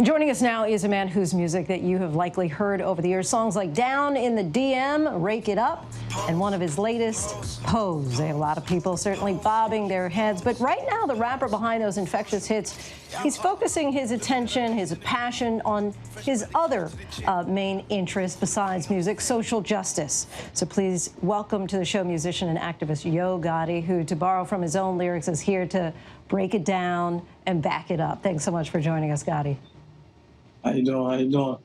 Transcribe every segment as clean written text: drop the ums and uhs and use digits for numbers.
Joining us now is a man whose music that you have likely heard over the years. Songs like Down in the DM, Rake It Up, and one of his latest, Pose. A lot of people certainly bobbing their heads. But right now, the rapper behind those infectious hits, he's focusing his attention, his passion on his other main interest besides music, social justice. So please welcome to the show musician and activist Yo Gotti, who, to borrow from his own lyrics, is here to break it down and back it up. Thanks so much for joining us, Gotti. How you doing? How you doing?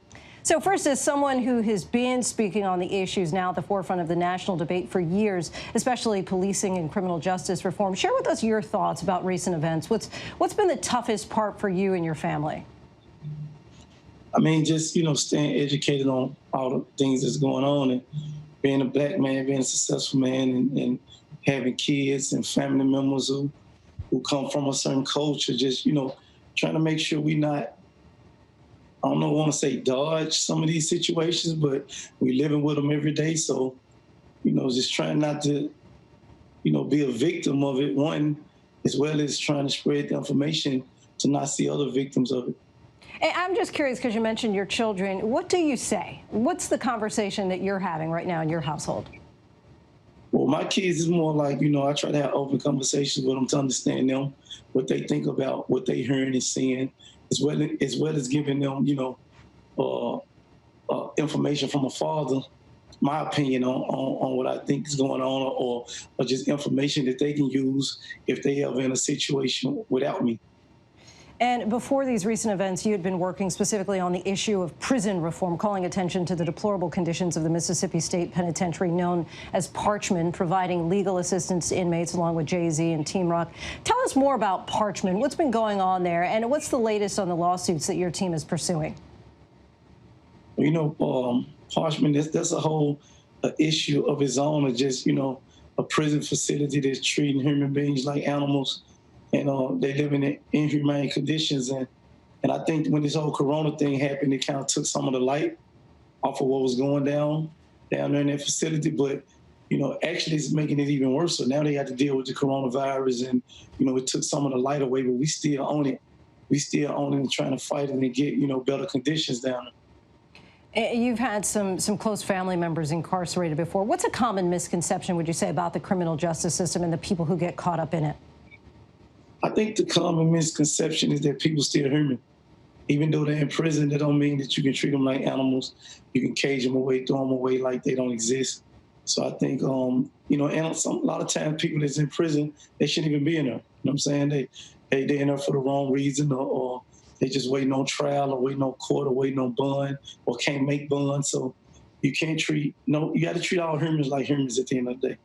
So first, as someone who has been speaking on the issues now at the forefront of the national debate for years, especially policing and criminal justice reform, share with us your thoughts about recent events. What's been the toughest part for you and your family? I mean, just, staying educated on all the things that's going on and being a black man, being a successful man, and having kids and family members who come from a certain culture, just, trying to make sure we not, I don't want to say dodge some of these situations, but we living with them every day. So, just trying not to, be a victim of it, one, as well as trying to spread the information to not see other victims of it. And I'm just curious, because you mentioned your children. What do you say? What's the conversation that you're having right now in your household? Well, my kids is more like, I try to have open conversations with them to understand them, what they think about what they hearing and seeing, as well as giving them, information from a father, my opinion on what I think is going on, or just information that they can use if they ever in a situation without me. And before these recent events, you had been working specifically on the issue of prison reform, calling attention to the deplorable conditions of the Mississippi State Penitentiary, known as Parchman, providing legal assistance to inmates along with Jay-Z and Team Rock. Tell us more about Parchman. What's been going on there, and what's the latest on the lawsuits that your team is pursuing? Parchman, that's a whole issue of its own, of just, a prison facility that's treating human beings like animals. And they live in inhumane conditions. And I think when this whole corona thing happened, it kind of took some of the light off of what was going down there in that facility. But, actually it's making it even worse. So now they have to deal with the coronavirus, and, it took some of the light away, but we still own it. We still own it and trying to fight it and get, better conditions down there. You've had some close family members incarcerated before. What's a common misconception, would you say, about the criminal justice system and the people who get caught up in it? I think the common misconception is that people still human. Even though they're in prison, that don't mean that you can treat them like animals. You can cage them away, throw them away like they don't exist. So I think, and a lot of times people that's in prison, they shouldn't even be in there. You know what I'm saying? They're in there for the wrong reason, or they just waiting on trial, or waiting on court, or waiting on bond, or can't make bond. So you can't you got to treat all humans like humans at the end of the day.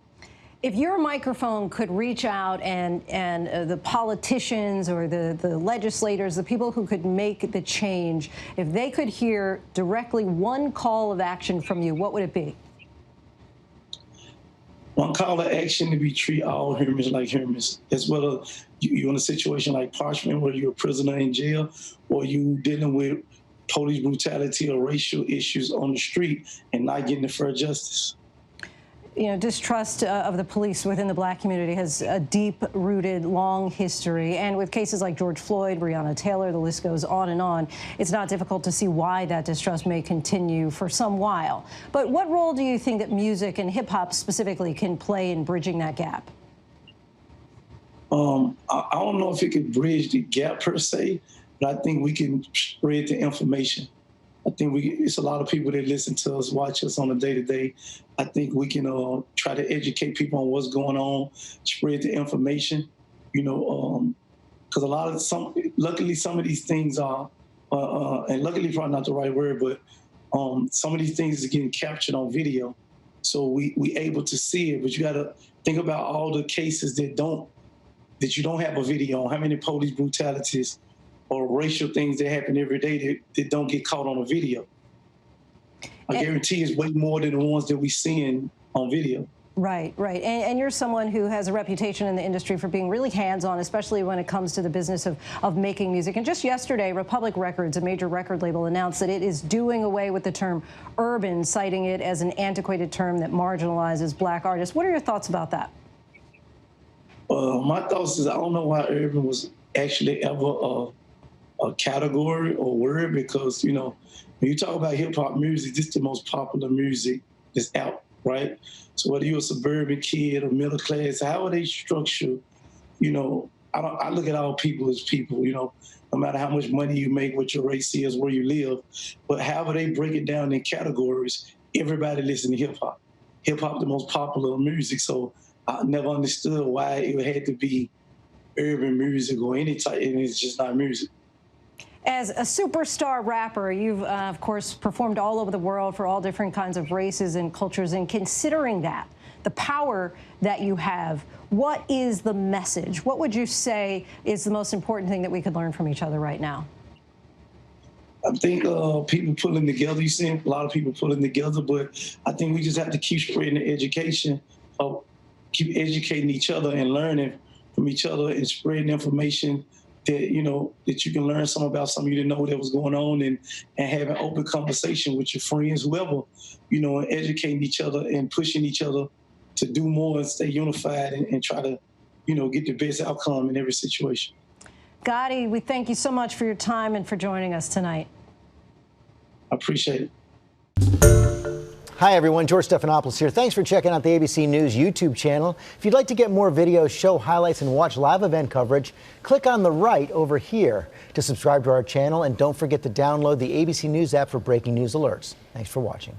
If your microphone could reach out and the politicians or the legislators, the people who could make the change, if they could hear directly one call of action from you, what would it be? One call of action to be treat all humans like humans, as well as you're in a situation like Parchman, where you're a prisoner in jail, or you dealing with police brutality or racial issues on the street and not getting the fair justice. Distrust of the police within the black community has a deep-rooted, long history. And with cases like George Floyd, Breonna Taylor, the list goes on and on. It's not difficult to see why that distrust may continue for some while. But what role do you think that music and hip-hop specifically can play in bridging that gap? I don't know if it could bridge the gap per se, but I think we can spread the information. I think it's a lot of people that listen to us, watch us on a day-to-day. I think we can try to educate people on what's going on, spread the information, because luckily some of these things are, and luckily probably not the right word, but some of these things are getting captured on video. So we able to see it, but you got to think about all the cases that you don't have a video on, how many police brutalities or racial things that happen every day that don't get caught on a video. I guarantee it's way more than the ones that we seeing on video. Right. And you're someone who has a reputation in the industry for being really hands-on, especially when it comes to the business of making music. And just yesterday, Republic Records, a major record label, announced that it is doing away with the term urban, citing it as an antiquated term that marginalizes black artists. What are your thoughts about that? My thoughts is I don't know why urban was actually ever a category or word because, you know, when you talk about hip hop music, this is the most popular music that's out, right? So whether you're a suburban kid or middle class, how are they structured? You know, I look at all people as people, you know, no matter how much money you make, what your race is, where you live, but however they break it down in categories, everybody listen to hip hop. Hip hop the most popular music, so I never understood why it had to be urban music or any type, and it's just not music. As a superstar rapper, you've, of course, performed all over the world for all different kinds of races and cultures. And considering that, the power that you have, what is the message? What would you say is the most important thing that we could learn from each other right now? I think people pulling together, you see a lot of people pulling together, but I think we just have to keep spreading the education, keep educating each other and learning from each other and spreading information that, you know, that you can learn something about something you didn't know that was going on, and having open conversation with your friends, whoever, you know, and educating each other and pushing each other to do more and stay unified and try to, you know, get the best outcome in every situation. Gotti, we thank you so much for your time and for joining us tonight. I appreciate it. Hi, everyone. George Stephanopoulos here. Thanks for checking out the ABC News YouTube channel. If you'd like to get more videos, show highlights, and watch live event coverage, click on the right over here to subscribe to our channel. And don't forget to download the ABC News app for breaking news alerts. Thanks for watching.